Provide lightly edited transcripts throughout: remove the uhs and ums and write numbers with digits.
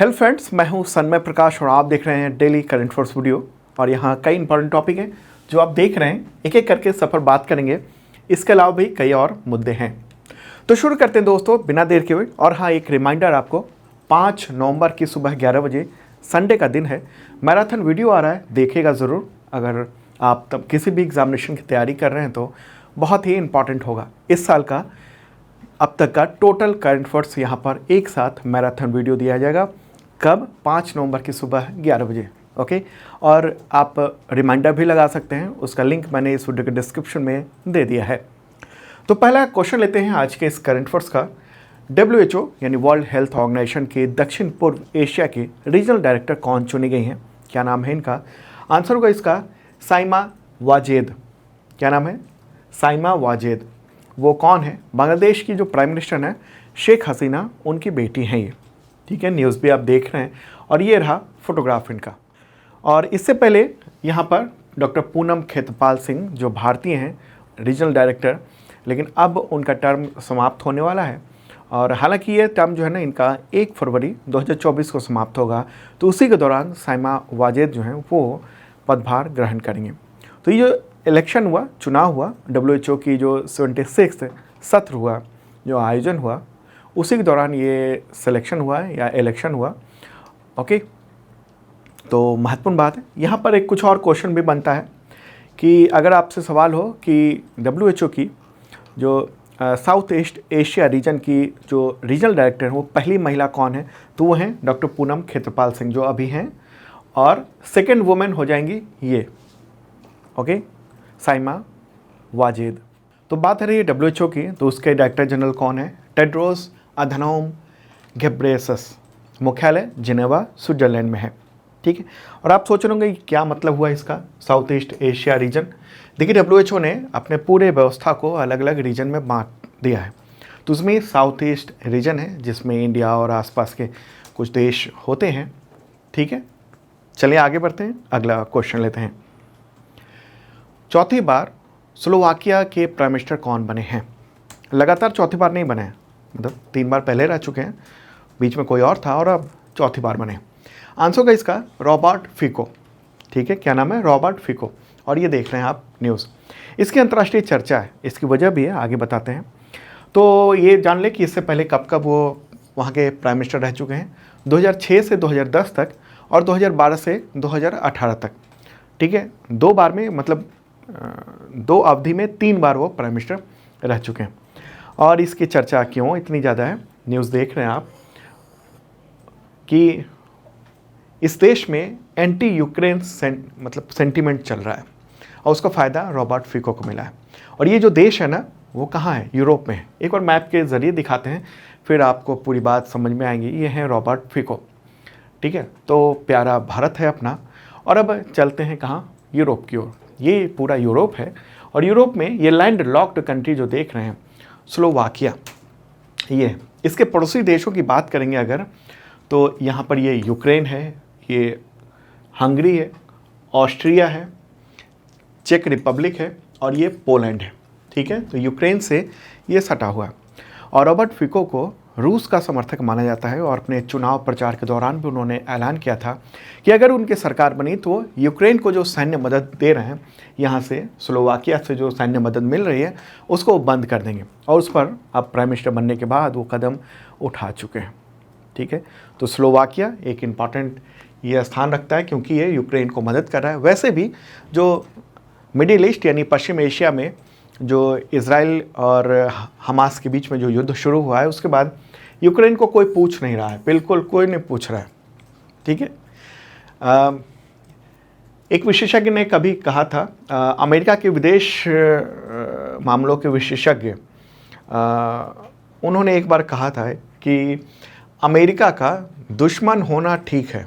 Hello friends, मैं हूं सन्मय प्रकाश और आप देख रहे हैं डेली करंट अफेयर्स वीडियो। और यहां कई इंपॉर्टेंट टॉपिक हैं जो आप देख रहे हैं, एक एक करके सफ़र बात करेंगे। इसके अलावा भी कई और मुद्दे हैं, तो शुरू करते हैं दोस्तों बिना देर के हुए। और हाँ, एक रिमाइंडर आपको, 5 नवंबर की सुबह 11 बजे संडे का दिन है, मैराथन वीडियो आ रहा है, देखिएगा ज़रूर। अगर आप तब किसी भी एग्जामिनेशन की तैयारी कर रहे हैं तो बहुत ही इंपॉर्टेंट होगा। इस साल का अब तक का टोटल करंट अफेयर्स यहाँ पर एक साथ मैराथन वीडियो दिया जाएगा। कब? 5 नवंबर की सुबह 11 बजे। ओके, और आप रिमाइंडर भी लगा सकते हैं, उसका लिंक मैंने इस वीडियो के डिस्क्रिप्शन में दे दिया है। तो पहला क्वेश्चन लेते हैं आज के इस करंट अफेयर्स का। WHO यानी वर्ल्ड हेल्थ ऑर्गेनाइजेशन के दक्षिण पूर्व एशिया के रीजनल डायरेक्टर कौन चुनी गई हैं? क्या नाम है इनका? आंसर होगा इसका साइमा वाजेद। क्या नाम है? साइमा वाजेद। वो कौन है? बांग्लादेश की जो प्राइम मिनिस्टर है शेख हसीना, उनकी बेटी हैं ये। ठीक है, न्यूज़ भी आप देख रहे हैं और ये रहा फोटोग्राफ इनका। और इससे पहले यहाँ पर डॉक्टर पूनम खेतपाल सिंह जो भारतीय हैं, रीजनल डायरेक्टर, लेकिन अब उनका टर्म समाप्त होने वाला है। और हालांकि ये टर्म जो है ना इनका 1 फरवरी 2024 को समाप्त होगा, तो उसी के दौरान साइमा वाजेद जो हैं वो पदभार ग्रहण करेंगे। तो ये जो इलेक्शन हुआ, चुनाव हुआ, WHO की जो 76 सत्र हुआ, जो आयोजन हुआ, उसी के दौरान ये सिलेक्शन हुआ है या इलेक्शन हुआ। ओके, तो महत्वपूर्ण बात है। यहाँ पर एक कुछ और क्वेश्चन भी बनता है कि अगर आपसे सवाल हो कि WHO की जो साउथ ईस्ट एशिया रीजन की जो रीजनल डायरेक्टर हैं वो पहली महिला कौन है, तो वो हैं डॉक्टर पूनम खेत्रपाल सिंह जो अभी हैं, और सेकेंड वुमेन हो जाएंगी ये, ओके, साइमा वाजेद। तो बात है रही WHO की, तो उसके डायरेक्टर जनरल कौन है? Tedros Adhanom Ghebreyesus. मुख्यालय जिनेवा स्विट्जरलैंड में है। ठीक है, और आप सोच रहे होंगे क्या मतलब हुआ इसका, साउथ ईस्ट एशिया रीजन। देखिए, WHO ने अपने पूरे व्यवस्था को अलग अलग रीजन में बांट दिया है। तो उसमें साउथ ईस्ट रीजन है जिसमें इंडिया और आसपास के कुछ देश होते हैं। ठीक है, चलिए आगे बढ़ते हैं, अगला क्वेश्चन लेते हैं। चौथी बार स्लोवाकिया के प्राइम मिनिस्टर कौन बने हैं? लगातार चौथी बार नहीं बने हैं, मतलब 3 बार पहले रह चुके हैं, बीच में कोई और था और अब चौथी बार बने। आंसर का इसका रॉबर्ट फिको। ठीक है, क्या नाम है? Robert Fico. और ये देख रहे हैं आप न्यूज़, इसकी अंतर्राष्ट्रीय चर्चा है, इसकी वजह भी है, आगे बताते हैं। तो ये जान ले कि इससे पहले कब कब वो वहाँ के प्राइम मिनिस्टर रह चुके हैं। 2006 से 2010 तक और 2012 से 2018 तक। ठीक है, 2 बार में, मतलब 2 अवधि में 3 बार वो प्राइम मिनिस्टर रह चुके हैं। और इसकी चर्चा क्यों इतनी ज़्यादा है? न्यूज़ देख रहे हैं आप कि इस देश में एंटी यूक्रेन मतलब सेंटीमेंट चल रहा है और उसका फ़ायदा रॉबर्ट फिको को मिला है। और ये जो देश है ना, वो कहाँ है? यूरोप में है। एक बार मैप के ज़रिए दिखाते हैं, फिर आपको पूरी बात समझ में आएंगी। ये है रॉबर्ट फिको। ठीक है, तो प्यारा भारत है अपना। और अब चलते हैं कहाँ? यूरोप की ओर। ये पूरा यूरोप है और यूरोप में ये लैंड लॉक्ड कंट्री जो देख रहे हैं, स्लोवाकिया, ये इसके पड़ोसी देशों की बात करेंगे अगर, तो यहाँ पर ये यूक्रेन है, ये हंगरी है, ऑस्ट्रिया है, चेक रिपब्लिक है और ये पोलैंड है। ठीक है, तो यूक्रेन से ये सटा हुआ है। और रॉबर्ट फिको को रूस का समर्थक माना जाता है और अपने चुनाव प्रचार के दौरान भी उन्होंने ऐलान किया था कि अगर उनकी सरकार बनी तो यूक्रेन को जो सैन्य मदद दे रहे हैं, यहाँ से स्लोवाकिया से जो सैन्य मदद मिल रही है, उसको बंद कर देंगे। और उस पर अब प्राइम मिनिस्टर बनने के बाद वो कदम उठा चुके हैं। ठीक है, तो स्लोवाकिया एक इम्पॉर्टेंट ये स्थान रखता है क्योंकि ये यूक्रेन को मदद कर रहा है। वैसे भी जो मिडिल ईस्ट यानी पश्चिम एशिया में जो इजराइल और हमास के बीच में जो युद्ध शुरू हुआ है, उसके बाद यूक्रेन को कोई पूछ नहीं रहा है, बिल्कुल कोई नहीं पूछ रहा है। ठीक है, एक विशेषज्ञ ने कभी कहा था, अमेरिका के विदेश मामलों के विशेषज्ञ, उन्होंने एक बार कहा था कि अमेरिका का दुश्मन होना ठीक है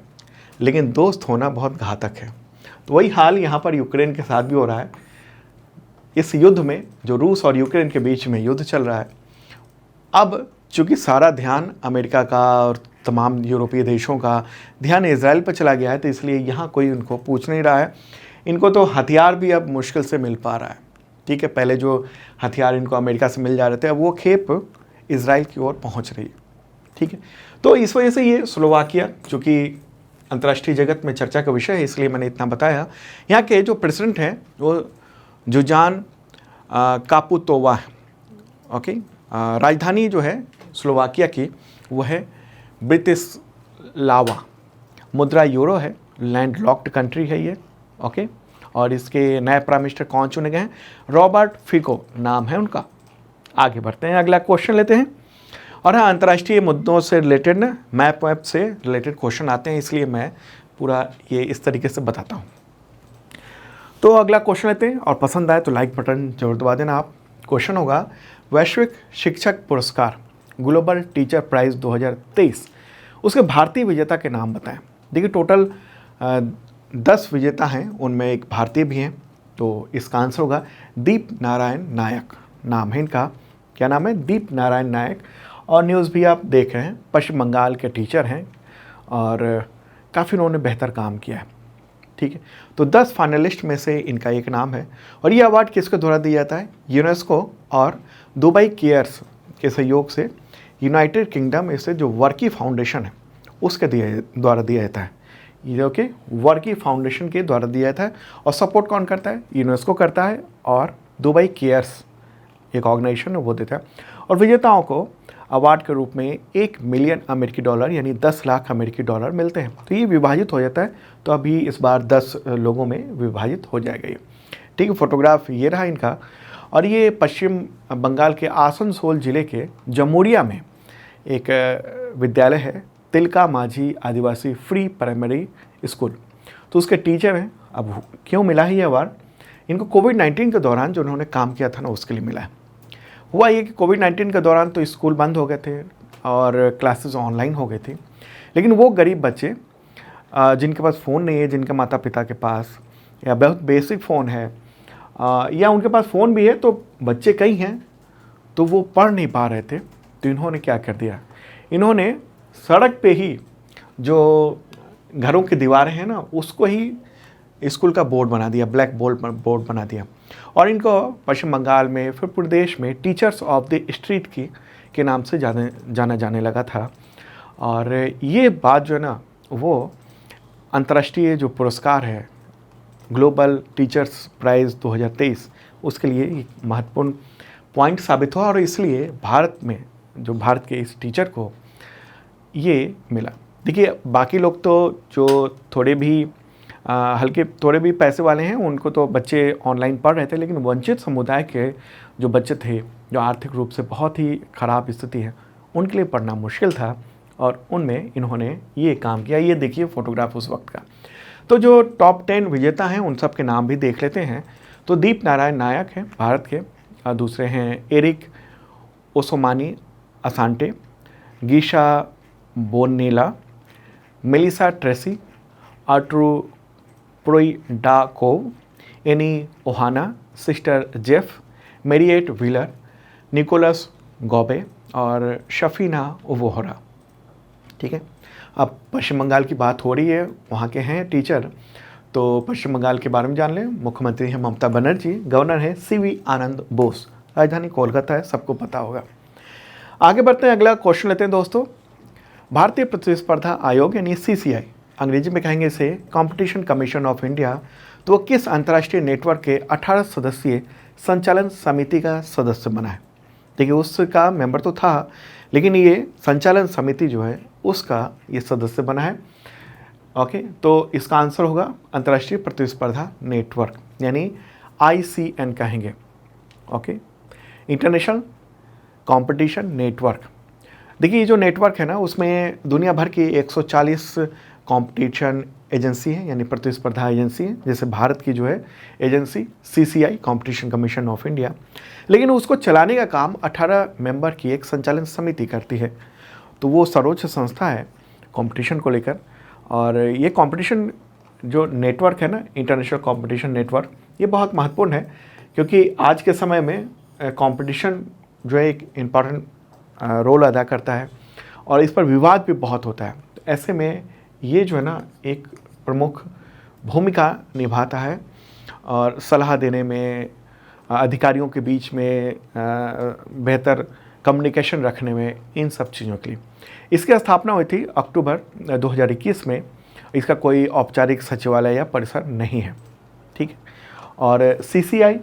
लेकिन दोस्त होना बहुत घातक है। तो वही हाल यहाँ पर यूक्रेन के साथ भी हो रहा है। इस युद्ध में जो रूस और यूक्रेन के बीच में युद्ध चल रहा है, अब चूँकि सारा ध्यान अमेरिका का और तमाम यूरोपीय देशों का ध्यान इजराइल पर चला गया है, तो इसलिए यहाँ कोई उनको पूछ नहीं रहा है। इनको तो हथियार भी अब मुश्किल से मिल पा रहा है। ठीक है, पहले जो हथियार इनको अमेरिका से मिल जा रहे थे, अब वो खेप इजराइल की ओर पहुँच रही है। ठीक है, तो इस वजह से ये स्लोवाकिया, जो कि अंतर्राष्ट्रीय जगत में चर्चा का विषय है, इसलिए मैंने इतना बताया। यहाँ के जो प्रेसिडेंट हैं वो जुजान कापुतोवा है। ओके, राजधानी जो है स्लोवाकिया की वो है ब्रितिस्लावा, मुद्रा यूरो है, लैंड लॉक्ड कंट्री है ये। ओके, और इसके नए प्राइम मिनिस्टर कौन चुने गए हैं? रॉबर्ट फिको नाम है उनका। आगे बढ़ते हैं, अगला क्वेश्चन लेते हैं। और हाँ, अंतर्राष्ट्रीय मुद्दों से रिलेटेड ना मैप वैप से रिलेटेड क्वेश्चन आते हैं, इसलिए मैं पूरा ये इस तरीके से बताता हूँ। तो अगला क्वेश्चन लेते हैं, और पसंद आए तो लाइक बटन जरूर दबा देना आप। क्वेश्चन होगा, वैश्विक शिक्षक पुरस्कार ग्लोबल टीचर प्राइज़ 2023, उसके भारतीय विजेता के नाम बताएं। देखिए, टोटल 10 विजेता हैं, उनमें एक भारतीय भी हैं। तो इसका आंसर होगा दीप नारायण नायक, नाम है इनका। क्या नाम है? दीप नारायण नायक। और न्यूज़ भी आप देख रहे हैं, पश्चिम बंगाल के टीचर हैं और काफ़ी उन्होंने बेहतर काम किया है। ठीक है, तो 10 फाइनलिस्ट में से इनका एक नाम है। और ये अवार्ड किसके द्वारा दिया जाता है? यूनेस्को और दुबई केयर्स के सहयोग से यूनाइटेड किंगडम इसे जो वर्की फाउंडेशन है उसके द्वारा दिया जाता है। ये ओके, वर्की फाउंडेशन के द्वारा दिया जाता है। और सपोर्ट कौन करता है? यूनेस्को करता है, और दुबई केयर्स एक ऑर्गेनाइजेशन है वो देता है। और विजेताओं को अवार्ड के रूप में $1 मिलियन अमेरिकी डॉलर यानी 10 लाख अमेरिकी डॉलर मिलते हैं। तो ये विभाजित हो जाता है, तो अभी इस बार 10 लोगों में विभाजित हो जाएगा ये। ठीक है, फोटोग्राफ ये रहा इनका। और ये पश्चिम बंगाल के आसनसोल ज़िले के जमुरिया में एक विद्यालय है, तिलका माझी आदिवासी फ्री प्राइमरी स्कूल। तो उसके टीचर हैं। अब क्यों मिला है ये अवार्ड? इनको कोविड-19 के दौरान जो उन्होंने काम किया था ना, उसके लिए मिला है। हुआ ये कि कोविड-19 के दौरान तो स्कूल बंद हो गए थे और क्लासेस ऑनलाइन हो गई थी, लेकिन वो गरीब बच्चे जिनके पास फ़ोन नहीं है, जिनके माता पिता के पास या बहुत बेसिक फ़ोन है, या उनके पास फ़ोन भी है तो बच्चे कई हैं, तो वो पढ़ नहीं पा रहे थे। तो इन्होंने क्या कर दिया, इन्होंने सड़क पे ही जो घरों की दीवारें हैं ना, उसको ही स्कूल का बोर्ड बना दिया, ब्लैक बोर्ड बना दिया। और इनको पश्चिम बंगाल में, फिर पूरे देश में टीचर्स ऑफ द स्ट्रीट के नाम से जाना जाने लगा था। और ये बात जो है ना, वो अंतर्राष्ट्रीय जो पुरस्कार है ग्लोबल टीचर्स प्राइज़ 2023, उसके लिए एक महत्वपूर्ण पॉइंट साबित हुआ। और इसलिए भारत में जो भारत के इस टीचर को ये मिला। देखिए, बाकी लोग तो जो थोड़े भी थोड़े भी पैसे वाले हैं, उनको तो बच्चे ऑनलाइन पढ़ रहे थे, लेकिन वंचित समुदाय के जो बच्चे थे, जो आर्थिक रूप से बहुत ही ख़राब स्थिति है, उनके लिए पढ़ना मुश्किल था, और उनमें इन्होंने ये काम किया। ये देखिए फोटोग्राफ उस वक्त का। तो जो टॉप 10 विजेता हैं उन सब के नाम भी देख लेते हैं। तो दीप नारायण नायक हैं भारत के, दूसरे हैं Eric Osomani Asante, Gisha Bonella, Melissa Tracy, Artru Proidakov, Annie Ohana, sister Jeff, Mariette Wheeler, Nicholas Gobbe और शफीना वोहरा। ठीक है, अब पश्चिम बंगाल की बात हो रही है, वहाँ के हैं टीचर, तो पश्चिम बंगाल के बारे में जान लें। मुख्यमंत्री हैं ममता बनर्जी, गवर्नर हैं सीवी आनंद बोस, राजधानी कोलकाता है, सबको पता होगा। आगे बढ़ते हैं, अगला क्वेश्चन लेते हैं दोस्तों। भारतीय प्रतिस्पर्धा आयोग यानी CCI, अंग्रेजी में कहेंगे इसे कंपटीशन कमीशन ऑफ इंडिया, तो वो किस अंतर्राष्ट्रीय नेटवर्क के 18 सदस्यीय संचालन समिति का सदस्य बना है? देखिए, उसका मेंबर तो था, लेकिन ये संचालन समिति जो है उसका ये सदस्य बना है। ओके, तो इसका आंसर होगा अंतर्राष्ट्रीय प्रतिस्पर्धा नेटवर्क यानी ICN कहेंगे। Okay, international competition network. देखिए, ये जो नेटवर्क है ना, उसमें दुनिया भर की 140 कंपटीशन एजेंसी है यानी प्रतिस्पर्धा एजेंसी है, जैसे भारत की जो है agency CCI competition commission of India, लेकिन उसको चलाने का काम 18 मेंबर की एक संचालन समिति करती है। तो वो सर्वोच्च संस्था है कंपटीशन को लेकर। और ये कंपटीशन जो नेटवर्क है ना, इंटरनेशनल कंपटीशन नेटवर्क, ये बहुत महत्वपूर्ण है, क्योंकि आज के समय में कंपटीशन जो है एक इम्पॉर्टेंट रोल अदा करता है, और इस पर विवाद भी बहुत होता है। तो ऐसे में ये जो है ना, एक प्रमुख भूमिका निभाता है, और सलाह देने में, अधिकारियों के बीच में बेहतर कम्युनिकेशन रखने में, इन सब चीज़ों के लिए। इसकी स्थापना हुई थी अक्टूबर 2021 में। इसका कोई औपचारिक सचिवालय या परिसर नहीं है, ठीक है। और CCI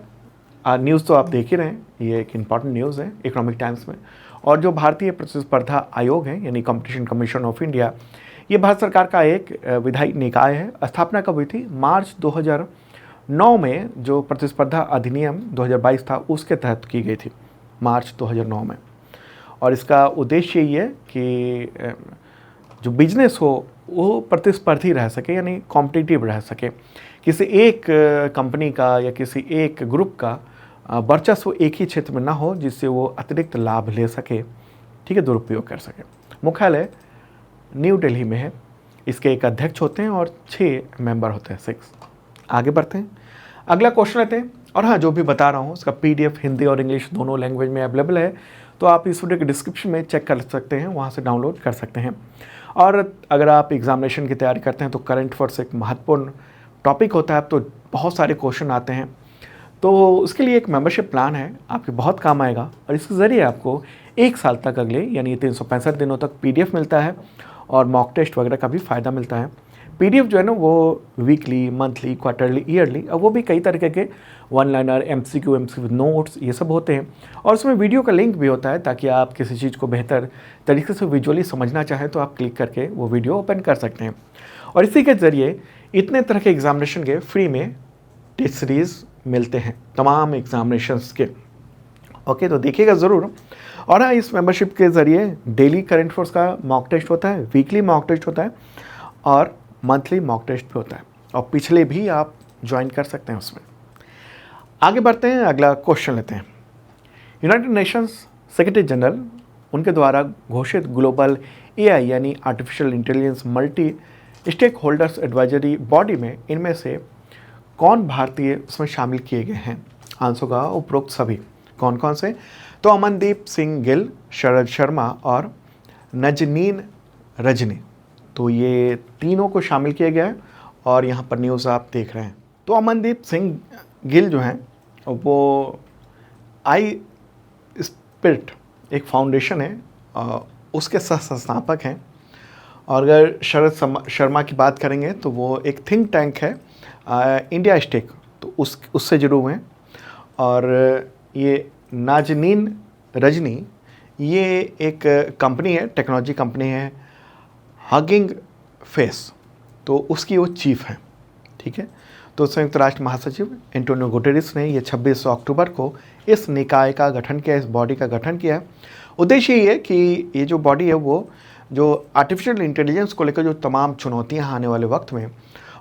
न्यूज़ तो आप देख ही रहे हैं, ये एक इम्पॉर्टेंट न्यूज़ है इकोनॉमिक टाइम्स में। और जो भारतीय प्रतिस्पर्धा आयोग है यानी कॉम्पिटिशन कमीशन ऑफ इंडिया, ये भारत सरकार का एक विधायी निकाय है। स्थापना कब हुई थी? मार्च 2009 में जो प्रतिस्पर्धा अधिनियम 2022 था उसके तहत की गई थी, मार्च 2009 में। और इसका उद्देश्य यही है कि जो बिजनेस हो वो प्रतिस्पर्धी रह सके, यानी कॉम्पिटिटिव रह सके। किसी एक कंपनी का या किसी एक ग्रुप का वर्चस्व एक ही क्षेत्र में ना हो जिससे वो अतिरिक्त लाभ ले सके, ठीक है, दुरुपयोग कर सके। मुख्यालय न्यू दिल्ली में है। इसके एक अध्यक्ष होते हैं और 6 मेंबर होते हैं, 6। आगे बढ़ते हैं, अगला क्वेश्चन लेते हैं। और हाँ, जो भी बता रहा हूँ उसका PDF हिंदी और इंग्लिश दोनों लैंग्वेज में अवेलेबल है, तो आप इस वीडियो के डिस्क्रिप्शन में चेक कर सकते हैं, वहाँ से डाउनलोड कर सकते हैं। और अगर आप एग्जामिनेशन की तैयारी करते हैं तो करंट अफेयर्स एक महत्वपूर्ण टॉपिक होता है, तो बहुत सारे क्वेश्चन आते हैं, तो उसके लिए एक मेंबरशिप प्लान है, आपके बहुत काम आएगा। और इसके ज़रिए आपको 1 साल तक अगले यानी 365 दिनों तक PDF मिलता है और मॉक टेस्ट वगैरह का भी फ़ायदा मिलता है। PDF जो है ना वो वीकली, मंथली, क्वार्टरली, ईयरली, और वो भी कई तरीके के 1 लाइनर, MCQ नोट्स, ये सब होते हैं। और उसमें वीडियो का लिंक भी होता है ताकि आप किसी चीज़ को बेहतर तरीके से विजुअली समझना चाहें तो आप क्लिक करके वो वीडियो ओपन कर सकते हैं। और इसी के ज़रिए इतने तरह के एग्जामिनेशन के फ्री में टेस्ट सीरीज़ मिलते हैं, तमाम एग्जामिनेशंस के। ओके, तो देखिएगा ज़रूर। और हाँ, इस मेंबरशिप के ज़रिए डेली करंट अफेयर्स का मॉक टेस्ट होता है, वीकली मॉक टेस्ट होता है और मंथली मॉक टेस्ट भी होता है, और पिछले भी आप ज्वाइन कर सकते हैं उसमें। आगे बढ़ते हैं, अगला क्वेश्चन लेते हैं। यूनाइटेड नेशंस सेक्रेटरी जनरल उनके द्वारा घोषित ग्लोबल AI यानी artificial intelligence multi stakeholders advisory body में इनमें से कौन भारतीय उसमें शामिल किए गए हैं? आंसर का उपरोक्त सभी। कौन कौन से? तो अमनदीप सिंह गिल, शरद शर्मा और नजनीन रजनी, तो ये तीनों को शामिल किया गया है। और यहाँ पर न्यूज़ आप देख रहे हैं। तो अमनदीप सिंह गिल जो हैं वो आई स्पिरिट एक फाउंडेशन है, उसके सह संस्थापक हैं। और अगर शरद शर्मा की बात करेंगे तो वो एक थिंक टैंक है, इंडिया स्टेक, तो उससे जुड़े हुए हैं। और ये नाजनीन रजनी, ये एक कंपनी है, टेक्नोलॉजी कंपनी है, हगिंग फेस, तो उसकी वो चीफ है, ठीक है। तो संयुक्त राष्ट्र महासचिव एंटोनियो गुटेरेस ने ये 26 अक्टूबर को इस निकाय का गठन किया, इस बॉडी का गठन किया है। उद्देश्य ये है कि ये जो बॉडी है वो जो आर्टिफिशियल इंटेलिजेंस को लेकर जो तमाम चुनौतियां आने वाले वक्त में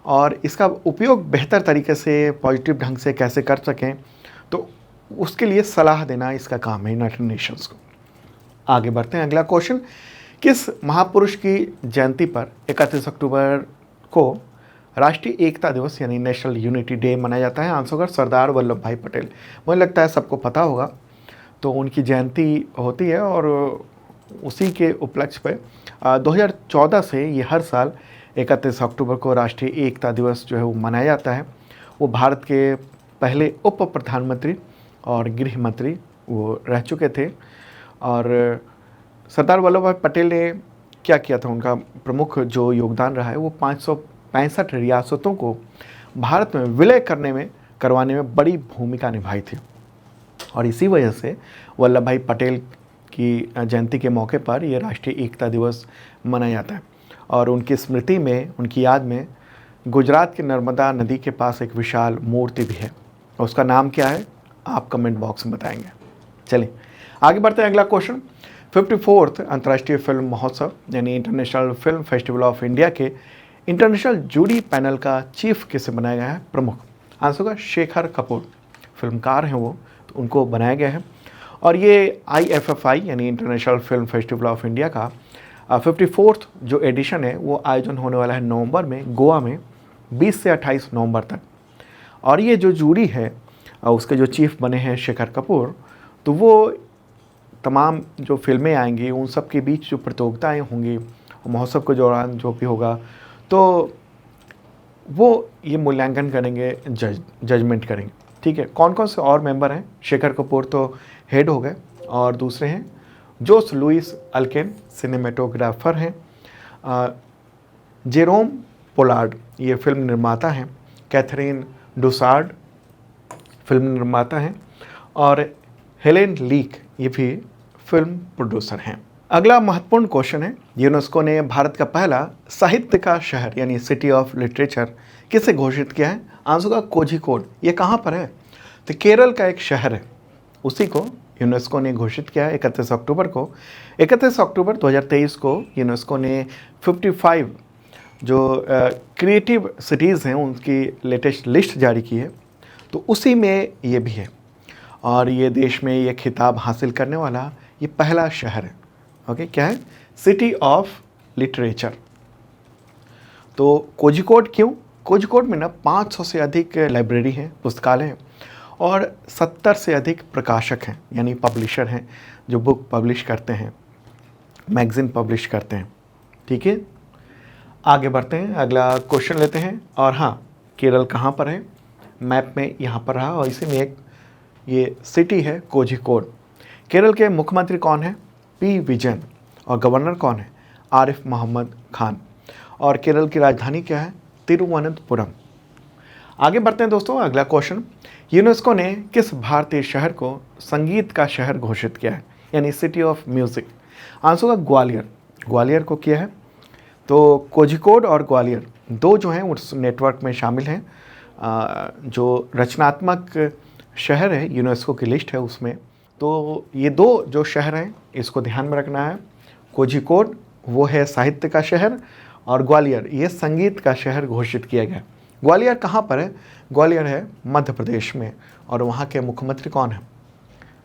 और इसका उपयोग बेहतर तरीके से पॉजिटिव ढंग से कैसे कर सकें, तो उसके लिए सलाह देना इसका काम है यूनाइटेड नेशंस को। आगे बढ़ते हैं, अगला क्वेश्चन। किस महापुरुष की जयंती पर 31 अक्टूबर को राष्ट्रीय एकता दिवस यानी नेशनल यूनिटी डे मनाया जाता है? आंसर कर सरदार वल्लभ भाई पटेल। मुझे लगता है सबको पता होगा, तो उनकी जयंती होती है और उसी के उपलक्ष्य पर 2014 से ये हर साल 31 अक्टूबर को राष्ट्रीय एकता दिवस जो है वो मनाया जाता है। वो भारत के पहले उप प्रधानमंत्री और गृह मंत्री वो रह चुके थे। और सरदार वल्लभ भाई पटेल ने क्या किया था, उनका प्रमुख जो योगदान रहा है वो 565 रियासतों को भारत में विलय करवाने में बड़ी भूमिका निभाई थी। और इसी वजह से वल्लभ भाई पटेल की जयंती के मौके पर यह राष्ट्रीय एकता दिवस मनाया जाता है। और उनकी स्मृति में, उनकी याद में गुजरात की नर्मदा नदी के पास एक विशाल मूर्ति भी है। उसका नाम क्या है आप कमेंट बॉक्स में बताएंगे। चलिए आगे बढ़ते हैं, अगला क्वेश्चन। 54th अंतर्राष्ट्रीय फिल्म महोत्सव यानी international film festival of India के इंटरनेशनल जूरी पैनल का चीफ किसे बनाया गया है? प्रमुख। आंसर का शेखर कपूर, फिल्मकार हैं वो, तो उनको बनाया गया है। और ये IFFI यानी international film festival of India का 54th जो एडिशन है वो आयोजन होने वाला है नवंबर में गोवा में 20 से 28 नवंबर तक। और ये जो जूरी है उसके जो चीफ बने हैं शेखर कपूर, तो वो तमाम जो फिल्में आएंगी उन सब के बीच जो प्रतियोगिताएं होंगी महोत्सव के दौरान जो भी होगा, तो वो ये मूल्यांकन करेंगे, जजमेंट करेंगे, ठीक है। कौन कौन से और मेंबर हैं? शेखर कपूर तो हेड हो गए और दूसरे हैं जोस लुइस अल्केन सिनेमेटोग्राफर हैं। जेरोम पोलार्ड ये फिल्म निर्माता हैं। कैथरीन डुसार्ड फिल्म निर्माता हैं। और हेलेन लीक ये भी फिल्म प्रोड्यूसर हैं। अगला महत्वपूर्ण क्वेश्चन है, यूनेस्को ने भारत का पहला साहित्य का शहर यानी सिटी ऑफ लिटरेचर किसे घोषित किया है? आंसर का कोझिकोड। ये कहाँ पर है? तो केरल का एक शहर है, उसी को यूनेस्को ने घोषित किया है 31 अक्टूबर को। 31 अक्टूबर 2023 को यूनेस्को ने 55 जो क्रिएटिव सिटीज़ हैं उनकी लेटेस्ट लिस्ट जारी की है, तो उसी में ये भी है। और ये देश में ये खिताब हासिल करने वाला ये पहला शहर है। ओके, क्या है? City of literature. तो कोझिकोड क्यों? कोझिकोड में ना 500 से अधिक लाइब्रेरी हैं, पुस्तकालय हैं, और 70 से अधिक प्रकाशक हैं यानी पब्लिशर हैं जो बुक पब्लिश करते हैं, मैगज़ीन पब्लिश करते हैं। ठीक है, आगे बढ़ते हैं, अगला क्वेश्चन लेते हैं। और हाँ, केरल कहाँ पर है? मैप में यहाँ पर रहा, और इसी में एक ये सिटी है कोझिकोड। केरल के मुख्यमंत्री कौन है? पी विजयन। और गवर्नर कौन है? आरिफ मोहम्मद खान। और केरल की राजधानी क्या है? तिरुवनंतपुरम। आगे बढ़ते हैं दोस्तों, अगला क्वेश्चन, यूनेस्को ने किस भारतीय शहर को संगीत का शहर घोषित किया है यानी सिटी ऑफ म्यूज़िक? आंसर का ग्वालियर। ग्वालियर को किया है। तो कोझिकोड और ग्वालियर दो जो हैं उस नेटवर्क में शामिल हैं, जो रचनात्मक शहर है यूनेस्को की लिस्ट है उसमें। तो ये दो जो शहर हैं इसको ध्यान में रखना है। कोझिकोड वो है साहित्य का शहर, और ग्वालियर ये संगीत का शहर घोषित किया गया। ग्वालियर कहाँ पर है? ग्वालियर है मध्य प्रदेश में, और वहाँ के मुख्यमंत्री कौन है?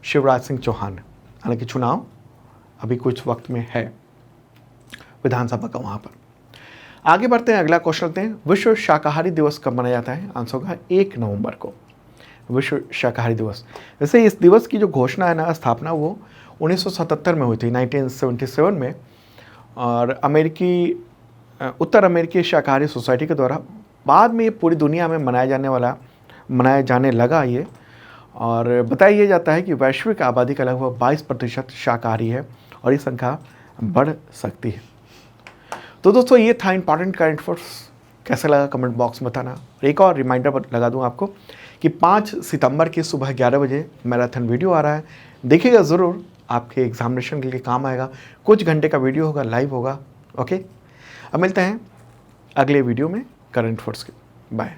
शिवराज सिंह चौहान। हालांकि चुनाव अभी कुछ वक्त में है विधानसभा का वहाँ पर। आगे बढ़ते हैं, अगला क्वेश्चन लेते हैं, विश्व शाकाहारी दिवस कब मनाया जाता है? आंसर होगा 1 नवंबर को, विश्व शाकाहारी दिवस। वैसे इस दिवस की जो घोषणा है ना, स्थापना वो 1977 में हुई थी, 1977 में, और उत्तर अमेरिकी शाकाहारी सोसाइटी के द्वारा। बाद में ये पूरी दुनिया में मनाया जाने लगा ये। और बताया ये जाता है कि वैश्विक आबादी का लगभग 22% शाकाहारी है, और ये संख्या बढ़ सकती है। तो दोस्तों ये था इंपॉर्टेंट करंट अफेयर्स। कैसा लगा कमेंट बॉक्स में बताना। एक और रिमाइंडर लगा दूं आपको कि 5 सितंबर की सुबह 11 बजे मैराथन वीडियो आ रहा है, देखिएगा ज़रूर, आपके एग्जामिनेशन के लिए काम आएगा। कुछ घंटे का वीडियो होगा, लाइव होगा। ओके, अब मिलते हैं अगले वीडियो में करंट अफेयर्स के। बाय।